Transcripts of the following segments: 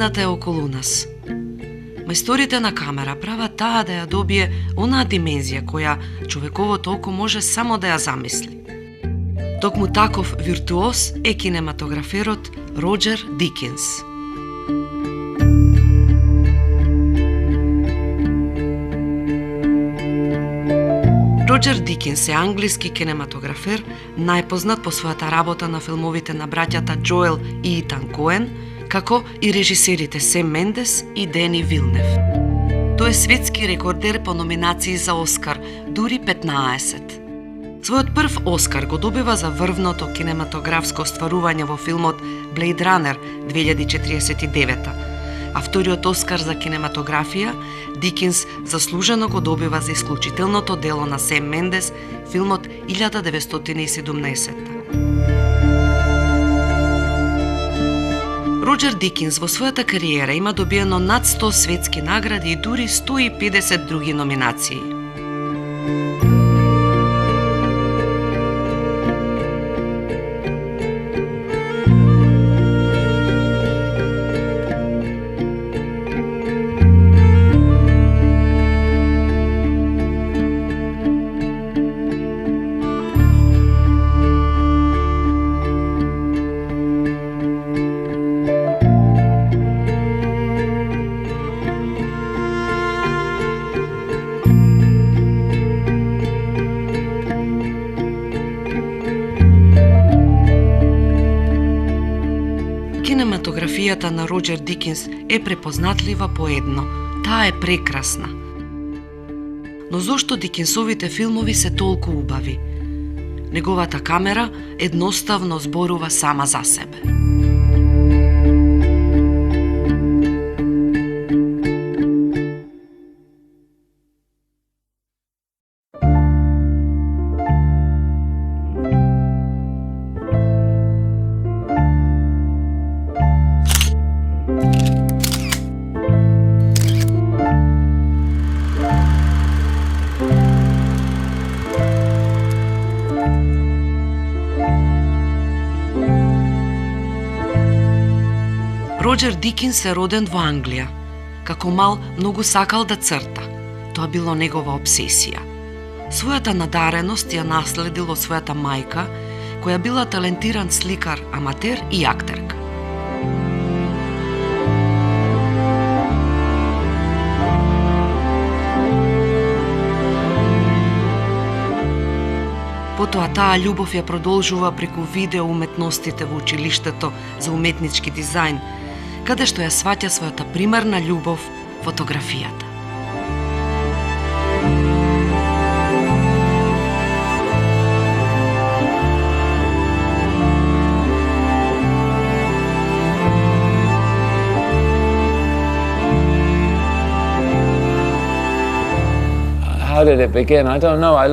Вселената е околу нас. Мајсторите на камера прават таа да ја добие онаа димензија која човековото око може само да ја замисли. Токму таков виртуоз е кинематограферот Роџер Дикинс. Роџер Дикинс е англиски кинематографер, најпознат по својата работа на филмовите на браќата Џоел и Итан Коен, како и режисерите Сем Мендес и Дени Вилнев. Тој е светски рекордер по номинации за Оскар, дури 15. Својот прв Оскар го добива за врвното кинематографско остварување во филмот Blade Runner 2049, а вториот Оскар за кинематографија Дикинс заслужено го добива за исклучителното дело на Сем Мендес, филмот 1917. Роџер Дикинс во својата кариера има добиено над 100 светски награди и дури 150 други номинации. Кинематографијата на Роџер Дикинс е препознатлива по едно – таа е прекрасна. Но зошто Дикинсовите филмови се толку убави? Неговата камера едноставно зборува сама за себе. Роџер Дикинс е роден во Англија. Како мал многу сакал да црта. Тоа било негова обсесија. Својата надареност ја наследил од својата мајка, која била талентиран сликар, аматер и актерка. Потоа таа љубов ја продолжува преку видео уметностите во училиштето за уметнички дизајн, каде што ја сваќа својата примарна љубов – фотографијата. How did it begin? I don't know. I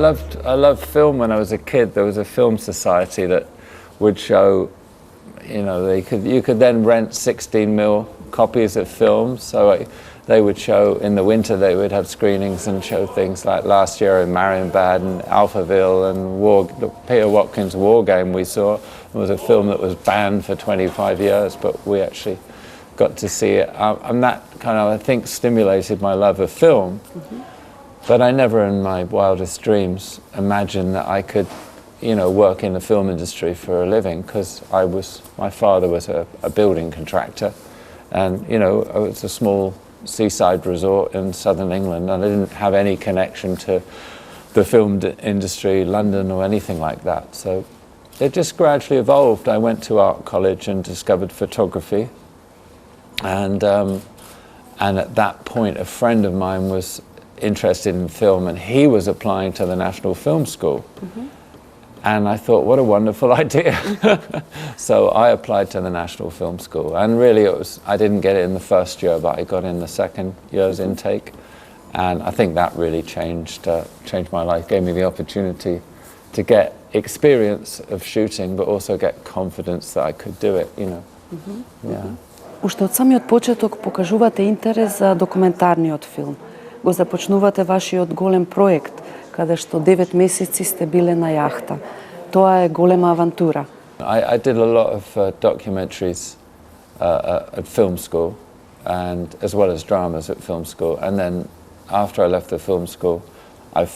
loved film when I was a kid. There was a film society that would show, you know, you could then rent 16mm copies of films. So they would show in the winter. They would have screenings and show things like last year in Marienbad and Alphaville and the Peter Watkins War Game we saw. It was a film that was banned for 25 years, but we actually got to see it. And that kind of, I think, stimulated my love of film. Mm-hmm. But I never in my wildest dreams imagined that I could, you know, work in the film industry for a living, because my father was a building contractor, and, you know, it was a small seaside resort in southern England, and I didn't have any connection to the film industry, London or anything like that. So it just gradually evolved. I went to art college and discovered photography, and at that point a friend of mine was interested in film, and he was applying to the National Film School. Mm-hmm. And I thought, what a wonderful idea. So I applied to the National Film School, and really I didn't get it in the first year, but I got in the second year's intake, and I think that really changed my life, gave me the opportunity to get experience of shooting, but also get confidence that I could do it, you know. Mm-hmm. Yeah. Уште од самиот почеток покажувате интерес за документарниот филм. Го започнувате вашиот голем проект, каде што 9 месеци сте биле на јахта. Тоа е голема авантура. I did a lot of documentaries at film school, and as well as dramas at film school. And then after I left the film school, I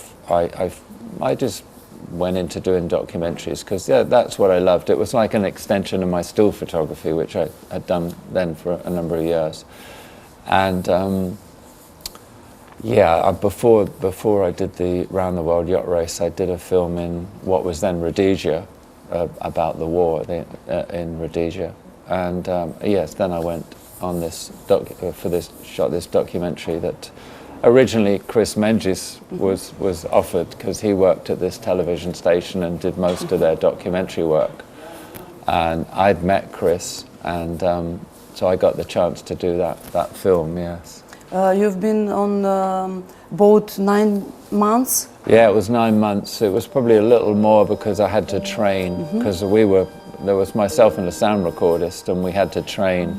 just went into doing documentaries because that's what I loved. It was like an extension of my still photography, which I had done then for a number of years. And before I did the Round the World Yacht Race, I did a film in what was then Rhodesia, about the war in Rhodesia. And yes, then I went on this shot this documentary that originally Chris Menges was offered because he worked at this television station and did most of their documentary work. And I'd met Chris, and so I got the chance to do that film, yes. You've been on boat 9 months? Yeah, it was 9 months. It was probably a little more because I had to train, because there was myself and the sound recordist, and we had to train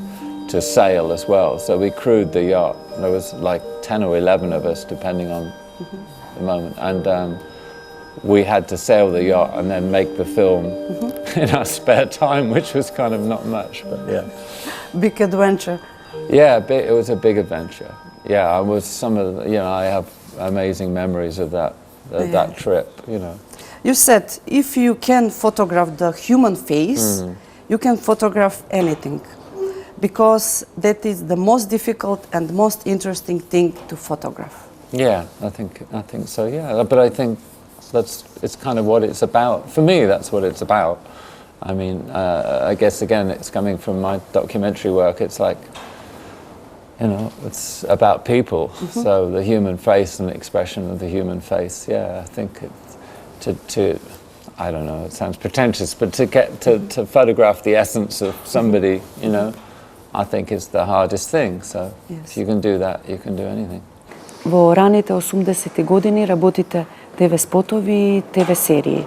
to sail as well. So we crewed the yacht. There was like 10 or 11 of us, depending on the moment. And we had to sail the yacht and then make the film in our spare time, which was kind of not much, but yeah. Big adventure. Yeah, it was a big adventure. Yeah, I was I have amazing memories of that trip, you know. You said if you can photograph the human face, you can photograph anything, because that is the most difficult and most interesting thing to photograph. Yeah, I think so. Yeah, but I think it's kind of what it's about. For me, that's what it's about. I mean, I guess again, it's coming from my documentary work. It's like, you know, it's about people. So the human face and the expression of the human face. Yeah, I think I don't know, it sounds pretentious, but to get to photograph the essence of somebody, you know, I think is the hardest thing. So if you can do that, you can do anything. Во раните 80-ти години работите ТВ спотови и ТВ серии,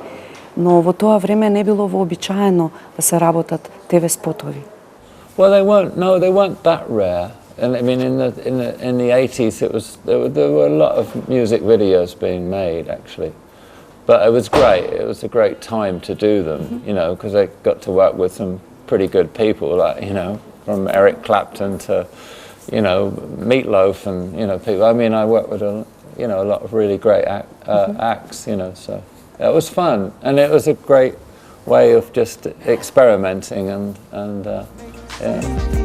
но во тоа време не било вообичаено да се работат ТВ спотови. Well, they weren't that rare. And I mean, in the 80s, there were a lot of music videos being made, actually. But it was great. It was a great time to do them, you know, because I got to work with some pretty good people, like, you know, from Eric Clapton to, you know, Meatloaf and, you know, people. I mean, I worked with a lot of really great acts, you know, so it was fun. And it was a great way of just experimenting and yeah.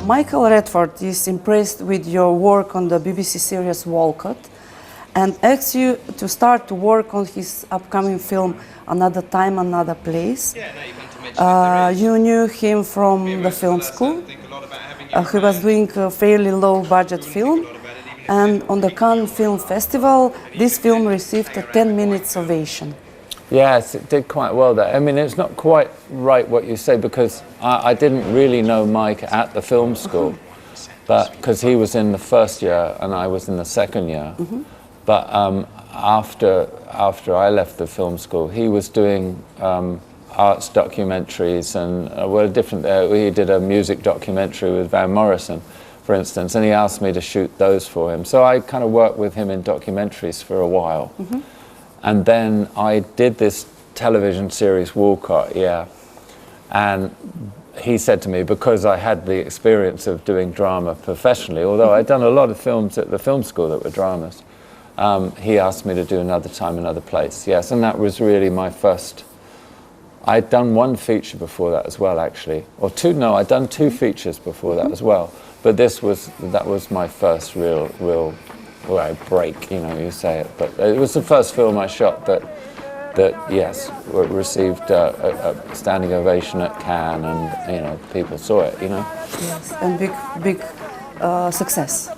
Michael Redford is impressed with your work on the BBC series Walcott and asks you to start to work on his upcoming film Another Time, Another Place. You knew him from the film school. He was doing a fairly low-budget film, and on the Cannes Film Festival, this film received a 10-minute ovation. Yes, it did quite well there. I mean, it's not quite right what you say, because I didn't really know Mike at the film school, but because he was in the first year and I was in the second year. But after I left the film school, he was doing arts documentaries and he did a music documentary with Van Morrison, for instance, and he asked me to shoot those for him. So I kind of worked with him in documentaries for a while. And then I did this television series, Walcott, and he said to me, because I had the experience of doing drama professionally, although I'd done a lot of films at the film school that were dramas, he asked me to do Another Time, Another Place, yes, and that was really my first. I'd done one feature before that as well, actually, or two, no, I'd done two features before that as well, But that was my first real break, you say it. But it was the first film I shot that yes, received a standing ovation at Cannes, and people saw it. Yes, and big success.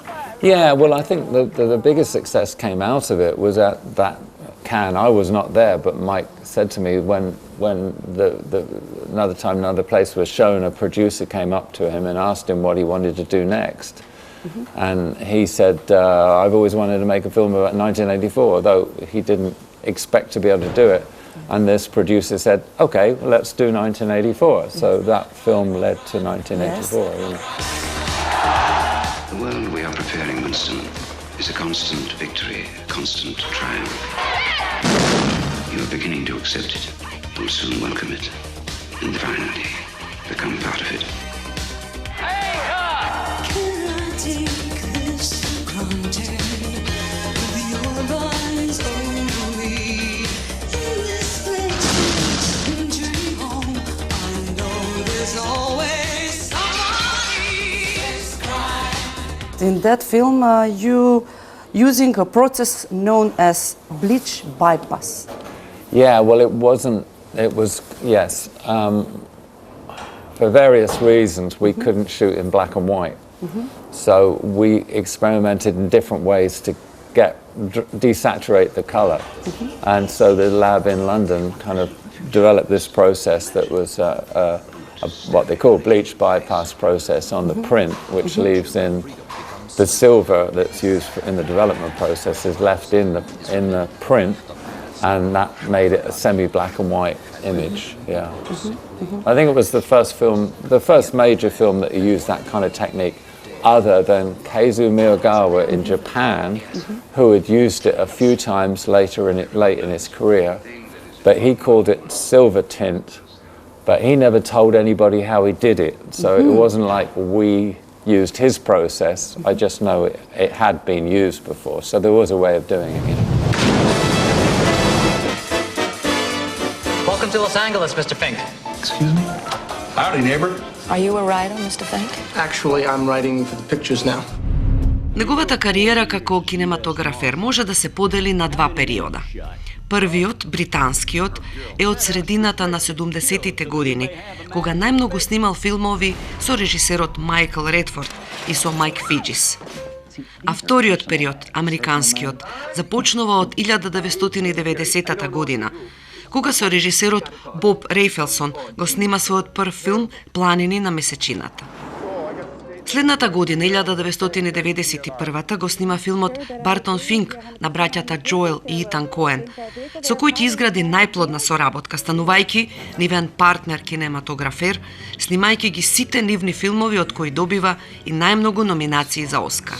Yeah, well, I think the biggest success came out of it was at that Cannes. I was not there, but Mike said to me when another place was shown, a producer came up to him and asked him what he wanted to do next. And he said, I've always wanted to make a film about 1984, although he didn't expect to be able to do it. And this producer said, okay, well, let's do 1984. So that film led to 1984. Yes. The world we are preparing, Winston, is a constant victory, a constant triumph. You are beginning to accept it. You'll soon welcome it. And finally, become part of it. In that film, you using a process known as bleach bypass. Yeah, well, it wasn't. It was, yes. For various reasons, we couldn't shoot in black and white. So we experimented in different ways to desaturate the color. And so the lab in London kind of developed this process that was what they call bleach bypass process on the print, which leaves in the silver that's used in the development process is left in the print, and that made it a semi-black and white image. Yeah, I think it was the first major film that used that kind of technique, other than Keizo Miyazawa in Japan, who had used it a few times late in his career, but he called it silver tint. But he never told anybody how he did it, so it wasn't like we used his process. I just know it had been used before, so there was a way of doing it. Welcome to Los Angeles, Mr. Fink. Excuse me? Howdy, neighbor. Are you a writer, Mr. Fink? Actually, I'm writing for the pictures now. Неговата кариера како кинематографер може да се подели на два периода. Првиот, британскиот, е од средината на 70-тите години, кога најмногу снимал филмови со режисерот Майкл Редфорд и со Майк Фиджис. А вториот период, американскиот, започнува од 1990 година, кога со режисерот Боб Рейфелсон го снима својот прв филм Планини на месечината. Следната година, 1991, го снима филмот Бартон Финк на браќата Джоел и Итан Коен, со кој ќе изгради најплодна соработка, станувајќи нивен партнер кинематографер, снимајќи ги сите нивни филмови од кои добива и најмногу номинации за Оскар.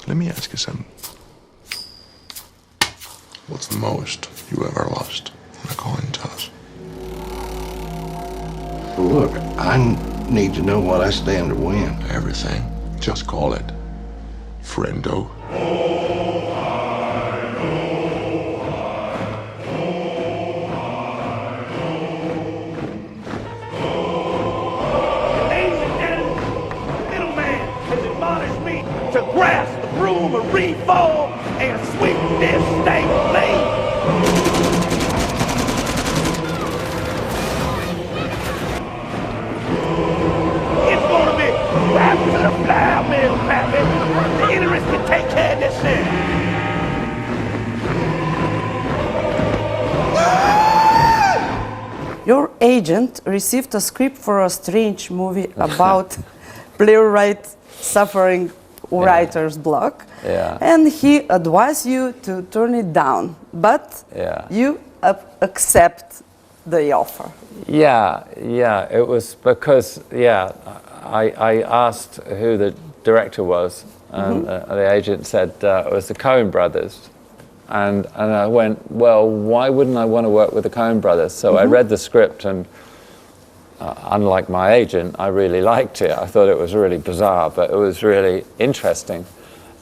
Let me ask you something. What's the most you ever lost on a coin toss? Look, I need to know what I stand to win. Everything. Just call it friendo. Reform and sweep this state clean. It's gonna be wrapped to the flour mill, Pappy. The interest can take care of this shit. Your agent received a script for a strange movie about playwright suffering writer's block, and he advised you to turn it down, but you accept the offer? Yeah, it was because, I asked who the director was, and the agent said it was the Coen brothers. And I went, well, why wouldn't I want to work with the Coen brothers? So I read the script, and unlike my agent, I really liked it. I thought it was really bizarre, but it was really interesting.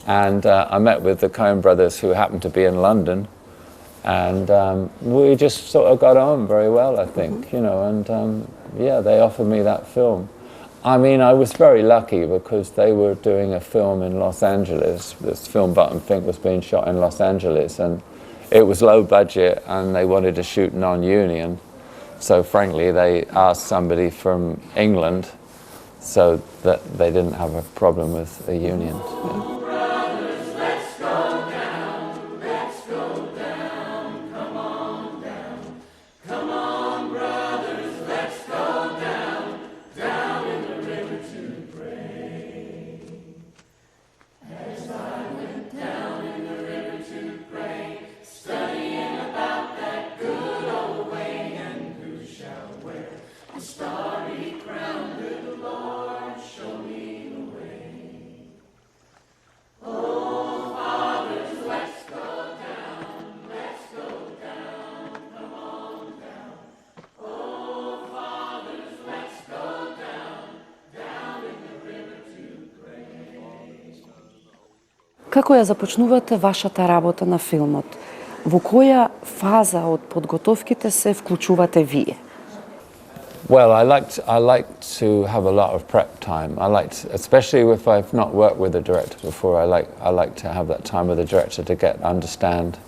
And I met with the Coen brothers, who happened to be in London, and we just sort of got on very well, I think, you know, and they offered me that film. I mean, I was very lucky because they were doing a film in Los Angeles. This film, Button Fink, was being shot in Los Angeles, and it was low budget, and they wanted to shoot non-union. So frankly, they asked somebody from England so that they didn't have a problem with a union. Yeah. Како ја започнувате вашата работа на филмот? Во која фаза од подготовките се вклучувате вие? Well, I like to have a lot of prep time. Especially if I've not worked with a director before, I like to have that time with the director to understand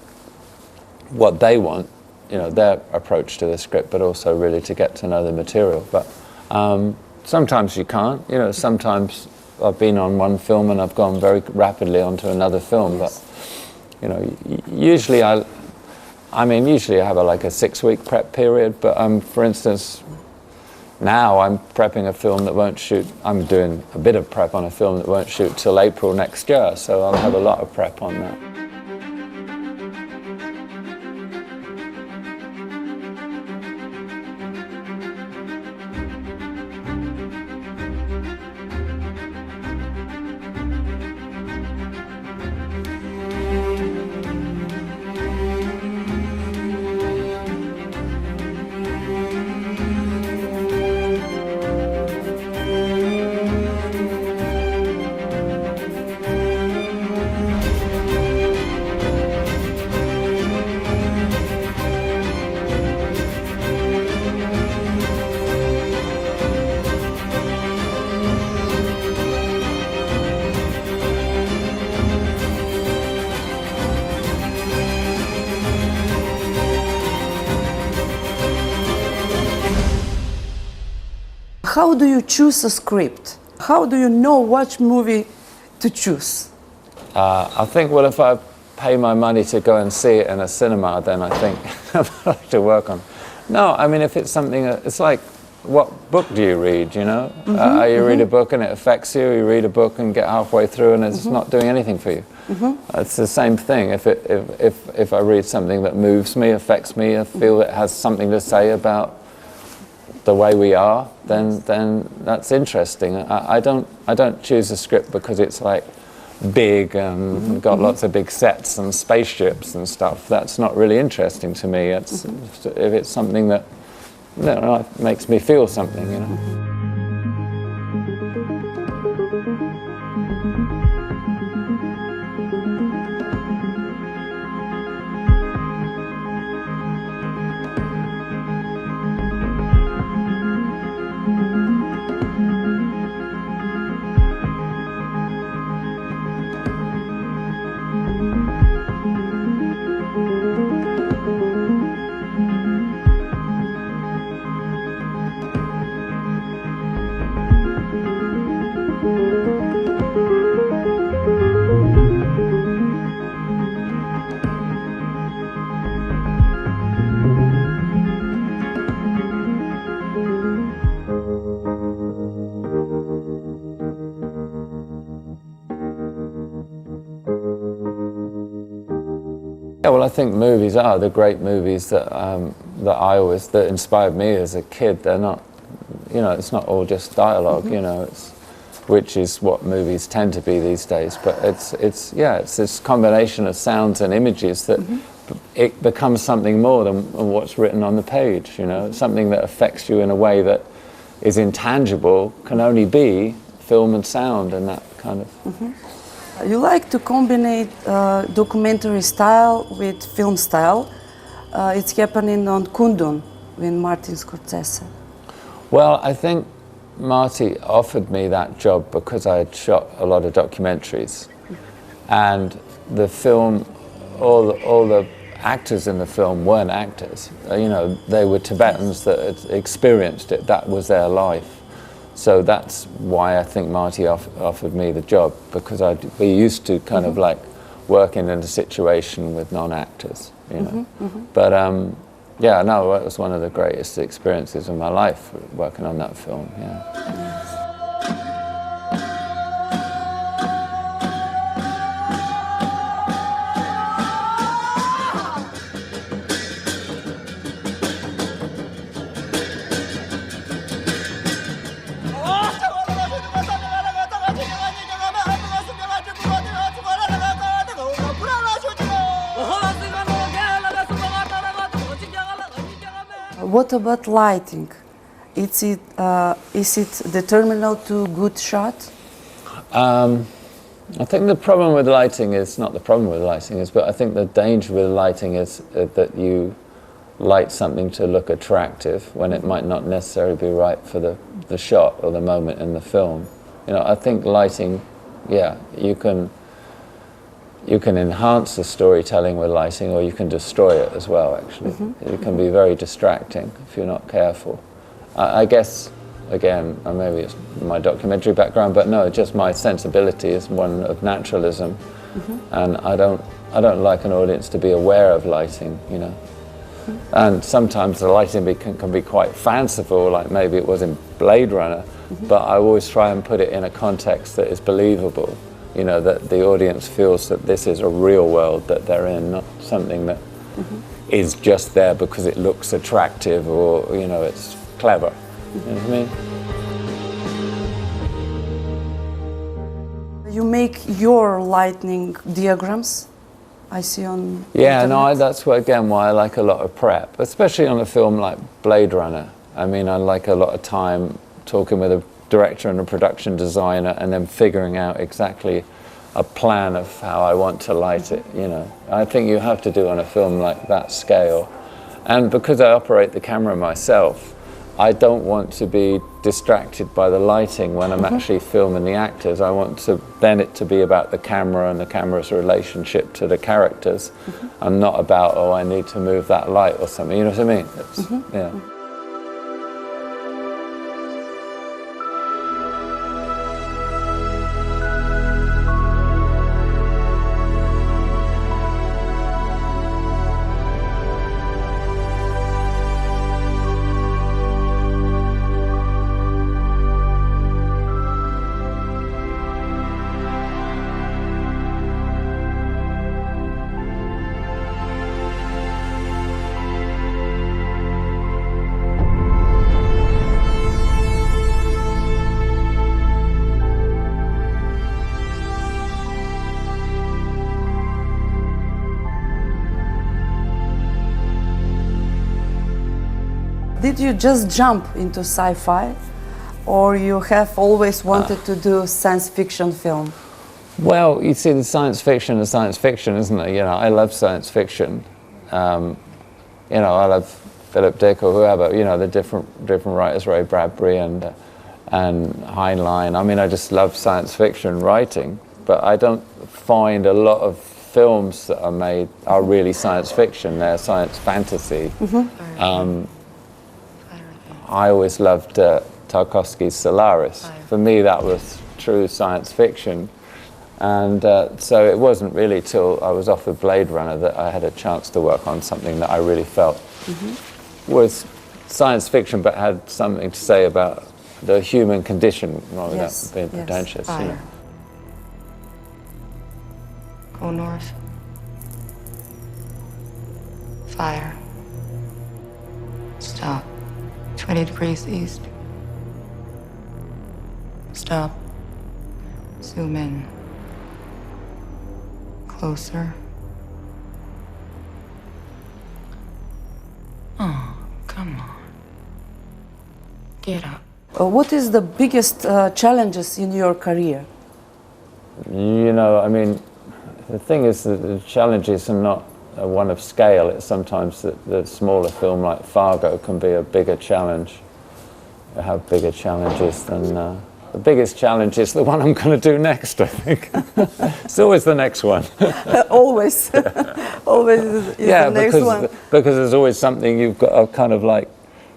what they want, you know, their approach to the script, but also really to get to know the material. But sometimes you can't, you know, sometimes I've been on one film and I've gone very rapidly onto another film, but you know, usually I have like a 6-week prep period, but for instance, now I'm prepping a film that won't shoot, I'm doing a bit of prep on a film that won't shoot till April next year, so I'll have a lot of prep on that. How do you choose a script? How do you know which movie to choose? I think, well, if I pay my money to go and see it in a cinema, then I think I'd like to work on. No, I mean, if it's something, it's like, what book do you read, you know? You read a book and it affects you, you read a book and get halfway through and it's not doing anything for you. It's the same thing. If I read something that moves me, affects me, I feel it has something to say about the way we are, then that's interesting. I don't choose a script because it's like big and got lots of big sets and spaceships and stuff. That's not really interesting to me. If it's something that, you know, makes me feel something, you know. Yeah, well, I think movies are the great movies that that inspired me as a kid. They're not, you know, it's not all just dialogue, you know, which is what movies tend to be these days. But it's this combination of sounds and images that it becomes something more than what's written on the page, you know, something that affects you in a way that is intangible, can only be film and sound and that kind of. You like to combine documentary style with film style. It's happening on Kundun with Martin Scorsese. Well, I think Marty offered me that job because I had shot a lot of documentaries, and the film, all the actors in the film weren't actors. You know, they were Tibetans that had experienced it. That was their life. So that's why I think Marty offered me the job, because I'd be used to kind of like working in a situation with non-actors, you know. But yeah, no, it was one of the greatest experiences of my life working on that film. Yeah. What about lighting? Is it determinal to good shot? I think the problem with lighting is not the problem with lighting is, but I think the danger with lighting is that you light something to look attractive when it might not necessarily be right for the shot or the moment in the film. You know, I think lighting, yeah, you can enhance the storytelling with lighting, or you can destroy it as well, actually. It can be very distracting if you're not careful. I guess, again, maybe it's my documentary background, but no, just my sensibility is one of naturalism, and I don't like an audience to be aware of lighting, you know. And sometimes the lighting can be quite fanciful, like maybe it was in Blade Runner, but I always try and put it in a context that is believable. You know, that the audience feels that this is a real world that they're in, not something that is just there because it looks attractive or, you know, it's clever. You know what I mean? You make your lighting diagrams, I see on Yeah, internet. no, that's why I like a lot of prep, especially on a film like Blade Runner. I mean, I like a lot of time talking with a director and a production designer and then figuring out exactly a plan of how I want to light it, you know. I think you have to do on a film like that scale. And because I operate the camera myself, I don't want to be distracted by the lighting when I'm actually filming the actors. I want it to be about the camera and the camera's relationship to the characters, and not about, oh, I need to move that light or something, you know what I mean? It's, yeah. Did you just jump into sci-fi, or you have always wanted to do science fiction film? Well, you see, the science fiction is science fiction, isn't it? You know, I love science fiction. You know, I love Philip Dick or whoever. You know, the different writers, Ray Bradbury and Heinlein. I mean, I just love science fiction writing, but I don't find a lot of films that are made are really science fiction. They're science fantasy. I always loved Tarkovsky's Solaris. For me, that was true science fiction. And so it wasn't really till I was offered Blade Runner that I had a chance to work on something that I really felt was science fiction, but had something to say about the human condition rather than being pretentious. You know. Go north. Fire. Stop. 20 degrees east. Stop. Zoom in. Closer. Oh, come on. Get up. What is the biggest challenges in your career? You know, I mean, the thing is that the challenges are not one of scale. It's sometimes that the smaller film like Fargo can be a bigger challenge, have bigger challenges than the biggest challenge is the one I'm going to do next, I think. It's always the next one. Always. Always is the next one. Because there's always something you've got to kind of like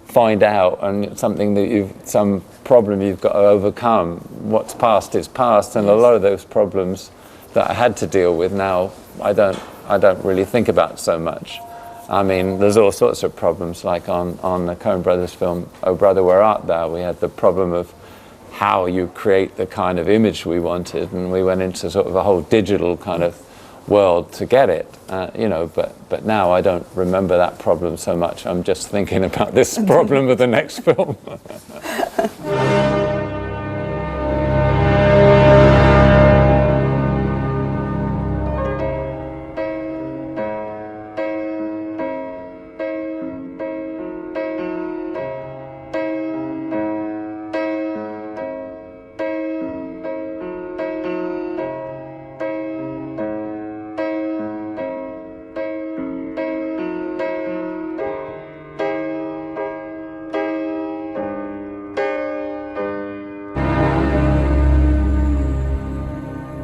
find out, and something that some problem you've got to overcome. What's past is past, and a lot of those problems that I had to deal with now, I don't really think about so much. I mean, there's all sorts of problems, like on the Coen Brothers film, Oh Brother, Where Art Thou? We had the problem of how you create the kind of image we wanted, and we went into sort of a whole digital kind of world to get it, you know, but now I don't remember that problem so much. I'm just thinking about this problem of the next film.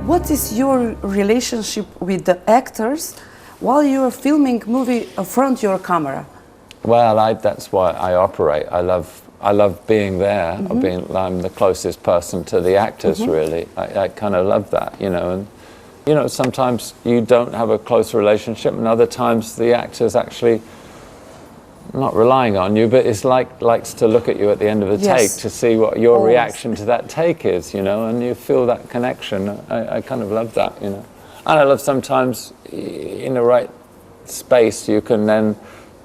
What is your relationship with the actors while you are filming movie front your camera? Well, that's why I operate. I love being there. I'm the closest person to the actors, really. I kind of love that, you know. And you know, sometimes you don't have a close relationship, and other times the actors actually not relying on you, but it's likes to look at you at the end of a take to see what your reaction to that take is, you know, and you feel that connection. I kind of love that, you know. And I love sometimes in the right space you can then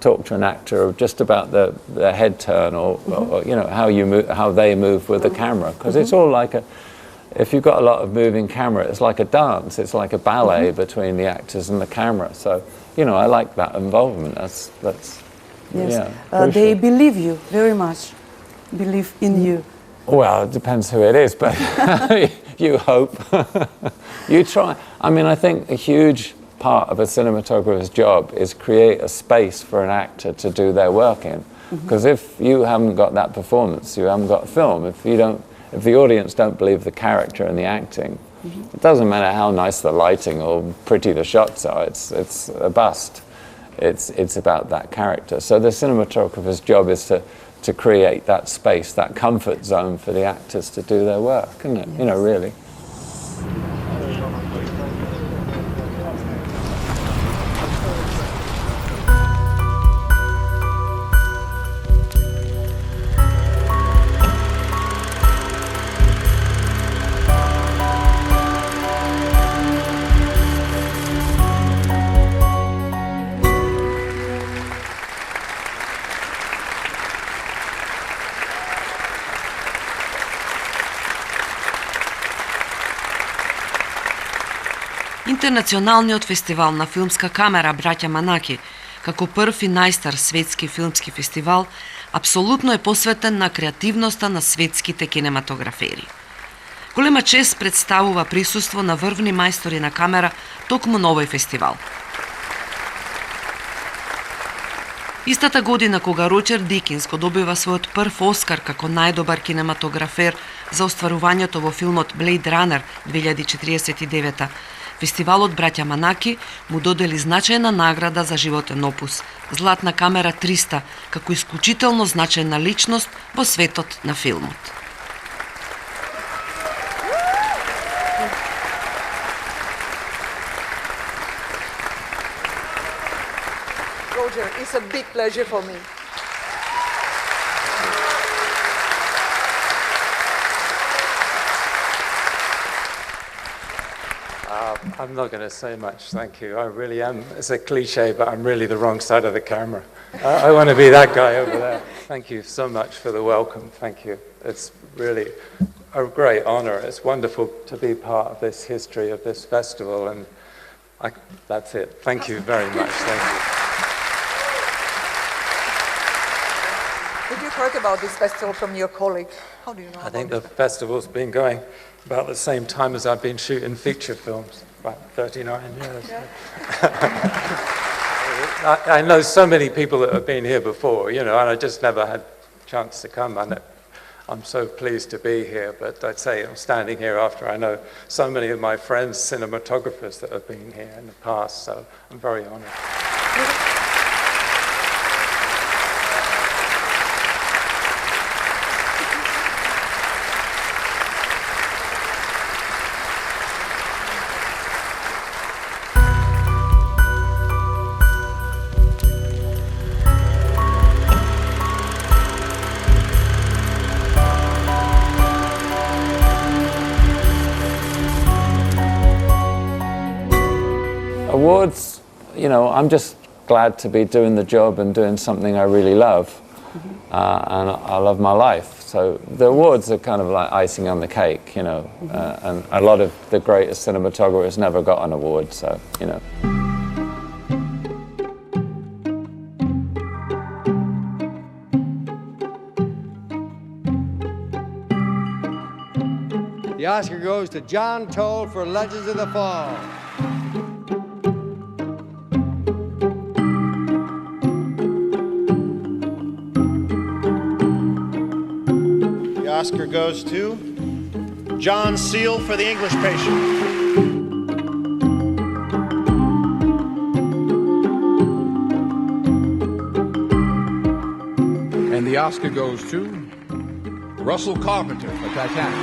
talk to an actor just about the head turn or you know, how they move with the camera, because it's all like if you've got a lot of moving camera, it's like a dance, it's like a ballet between the actors and the camera. So, you know, I like that involvement. That's yes. Yeah, they believe you very much, believe in you. Well, it depends who it is, but you hope. You try. I mean, I think a huge part of a cinematographer's job is create a space for an actor to do their work in. Because if you haven't got that performance, you haven't got film. If the audience don't believe the character and the acting, it doesn't matter how nice the lighting or pretty the shots are. It's a bust. It's about that character. So the cinematographer's job is to create that space, that comfort zone for the actors to do their work, isn't it? Yes. You know, really. Интернационалниот фестивал на филмска камера Браќа Манаки, како прв и најстар светски филмски фестивал, апсолутно е посветен на креативноста на светските кинематографери. Голема чест представува присуство на врвни мајстори на камера токму на овој фестивал. Истата година кога Роџер Дикинс го добива својот прв Оскар како најдобар кинематографер за остварувањето во филмот Blade Runner 2049, фестивалот Браќа Манаки му додели значајна награда за животен опус, Златна камера 300, како исклучително значајна личност во светот на филмот. Roger, it's a big pleasure for me. I'm not going to say much, thank you. I really am. It's a cliche, but I'm really the wrong side of the camera. I want to be that guy over there. Thank you so much for the welcome. Thank you. It's really a great honor. It's wonderful to be part of this history of this festival, and that's it. Thank you very much. Thank you. Have you heard about this festival from your colleague? How do you know? I think the festival's been going about the same time as I've been shooting feature films, about 39 years. Yeah. I know so many people that have been here before, you know, and I just never had a chance to come, and I'm so pleased to be here. But I'd say I'm standing here after I know so many of my friends, cinematographers, that have been here in the past, so I'm very honored. Awards, you know, I'm just glad to be doing the job and doing something I really love, and I love my life. So the awards are kind of like icing on the cake, you know, and a lot of the greatest cinematographers never got an award, so, you know. The Oscar goes to John Toll for Legends of the Fall. The Oscar goes to John Seal for The English Patient. And the Oscar goes to Russell Carpenter for Titanic.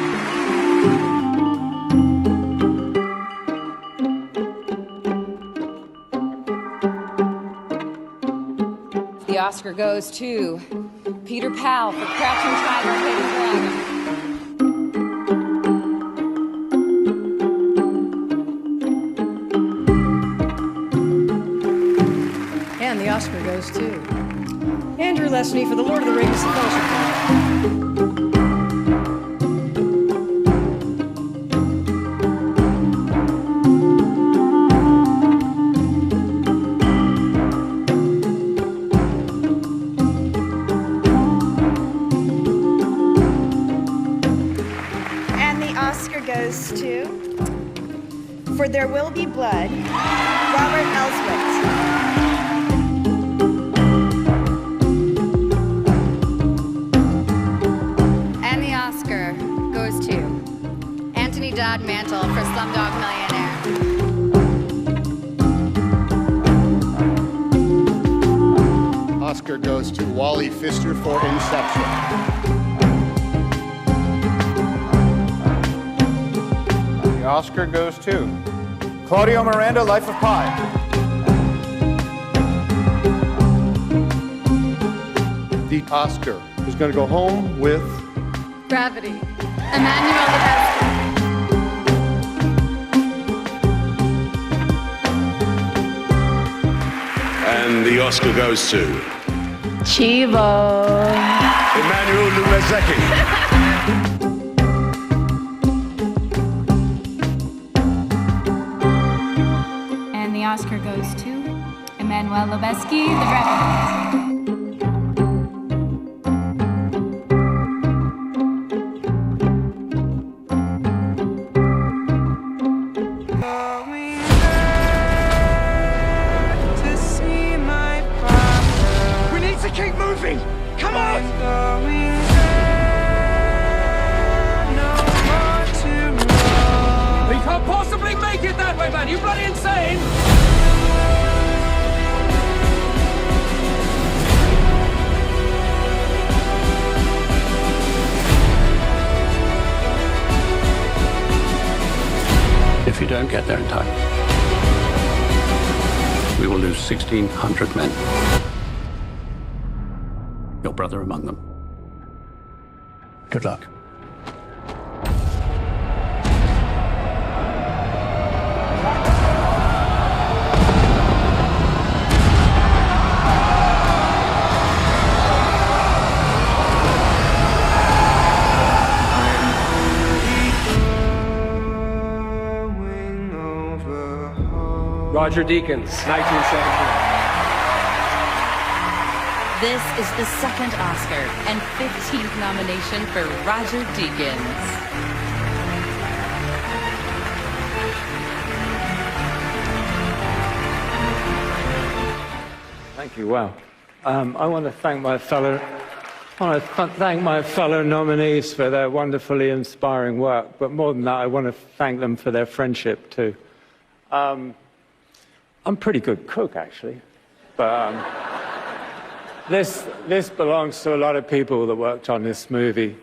The Oscar goes to Peter Powell for Crouching Tiger, Hidden Dragon. And the Oscar goes to Andrew Lesney for The Lord of the Rings: The Fellowship. Goes to For There Will Be Blood, Robert Elswit. And the Oscar goes to Anthony Dodd Mantle for Slumdog Millionaire. Oscar goes to Wally Pfister for Inception. The Oscar goes to Claudio Miranda, Life of Pi. The Oscar is going to go home with Gravity, Emmanuel Lubezki. And the Oscar goes to Chivo, Emmanuel Lubezki. The Oscar goes to Emmanuel Lubezki, The Dragon. We need to keep moving! Come on! We can't possibly make it that way, man! You bloody insane! If you don't get there in time, we will lose 1,600 men. Your brother among them. Good luck. Roger Deakins, 1917. This is the second Oscar and 15th nomination for Roger Deakins. Thank you. Wow. I want to thank my fellow nominees for their wonderfully inspiring work, but more than that, I want to thank them for their friendship too. I'm a pretty good cook, actually, but this belongs to a lot of people that worked on this movie.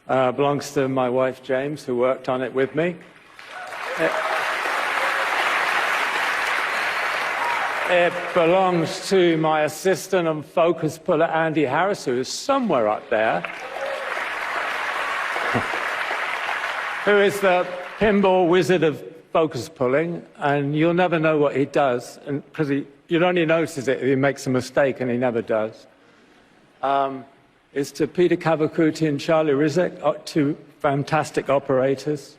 Belongs to my wife James, who worked on it with me. It belongs to my assistant and focus puller, Andy Harris, who is somewhere up there, who is the pinball wizard of focus pulling, and you'll never know what he does, because you'd only notice it if he makes a mistake, and he never does. It's to Peter Cavacuti and Charlie Rizek, two fantastic operators.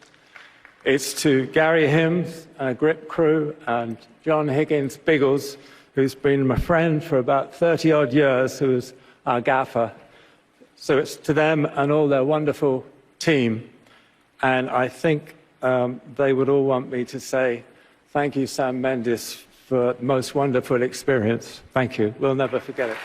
It's to Gary Hims, Grip Crew, and John Higgins Biggles, who's been my friend for about 30-odd years, who's our gaffer. So it's to them and all their wonderful team. And I think they would all want me to say, thank you, Sam Mendes, for the most wonderful experience. Thank you. We'll never forget it.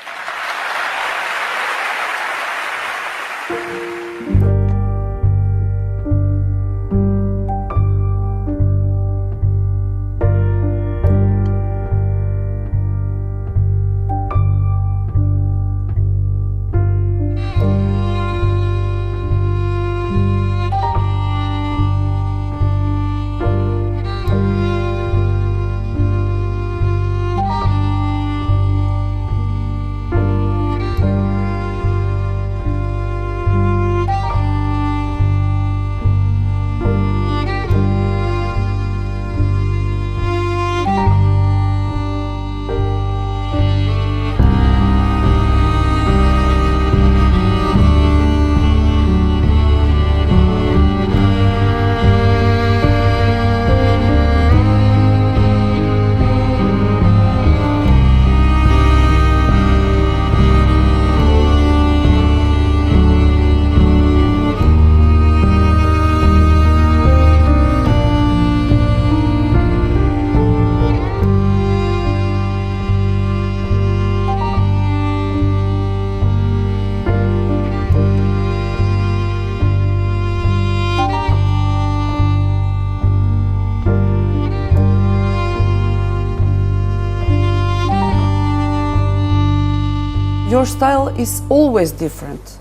Your style is always different.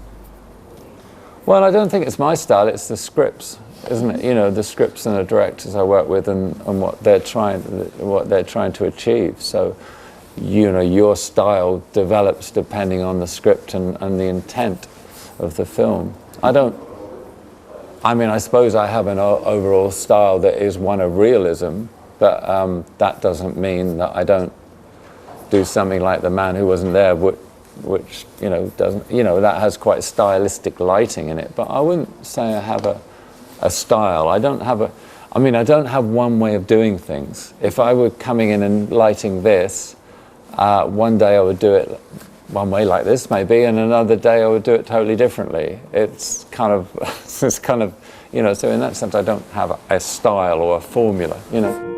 Well, I don't think it's my style, it's the scripts, isn't it? You know, the scripts and the directors I work with and what they're trying to achieve. So, you know, your style develops depending on the script and the intent of the film. I mean, I suppose I have an overall style that is one of realism, but that doesn't mean that I don't do something like The Man Who Wasn't There, which you know doesn't, you know, that has quite stylistic lighting in it. But I wouldn't say I have a style. I don't have one way of doing things. If I were coming in and lighting this, one day I would do it one way like this maybe, and another day I would do it totally differently. It's kind of, you know, so in that sense I don't have a style or a formula, you know.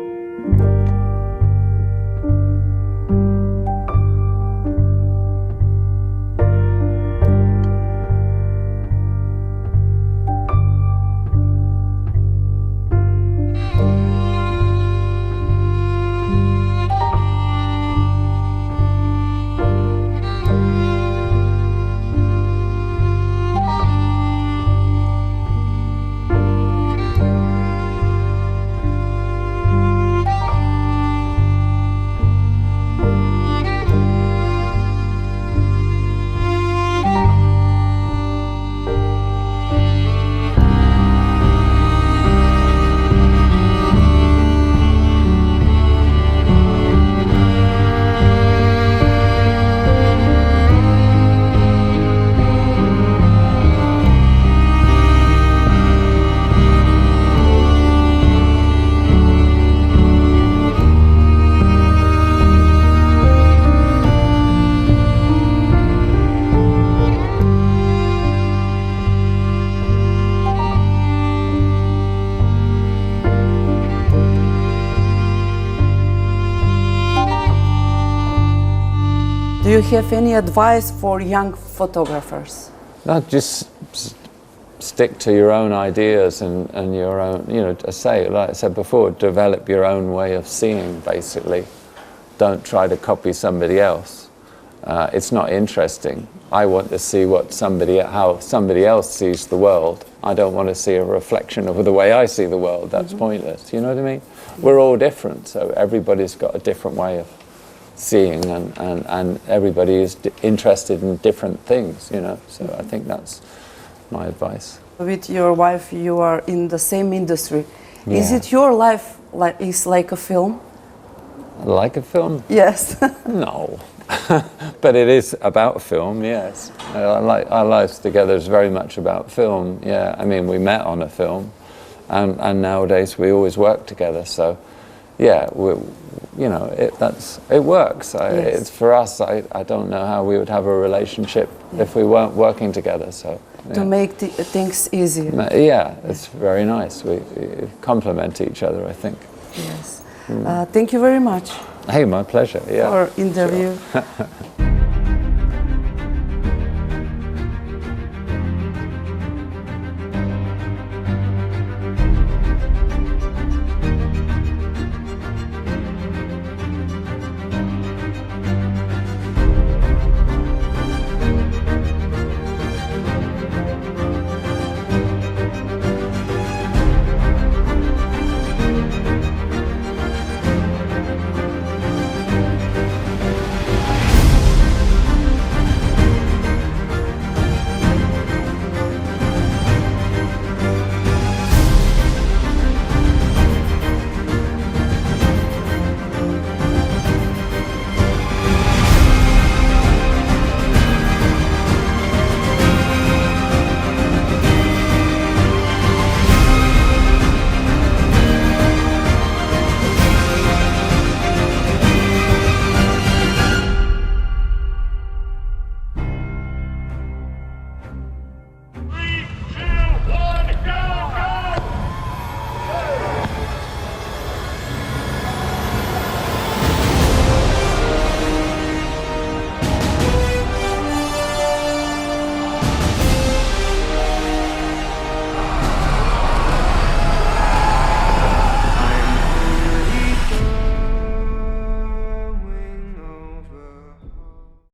Do you have any advice for young photographers? Not just stick to your own ideas and your own, you know, like I said before, develop your own way of seeing, basically. Don't try to copy somebody else. It's not interesting. I want to see how somebody else sees the world. I don't want to see a reflection of the way I see the world. That's pointless. You know what I mean? We're all different, so everybody's got a different way of seeing, and everybody is interested in different things, you know. So I think that's my advice. With your wife, you are in the same industry. Yeah. Is it your life like a film? Like a film? Yes. No. But it is about film, yes. Our lives together is very much about film, yeah. I mean, we met on a film, and nowadays we always work together, so yeah, you know, it works. Yes. It's for us, I don't know how we would have a relationship if we weren't working together, so. Yeah. To make things easier. Yeah, it's very nice. We complement each other, I think. Yes. Thank you very much. Hey, my pleasure. Yeah. For interview. Sure.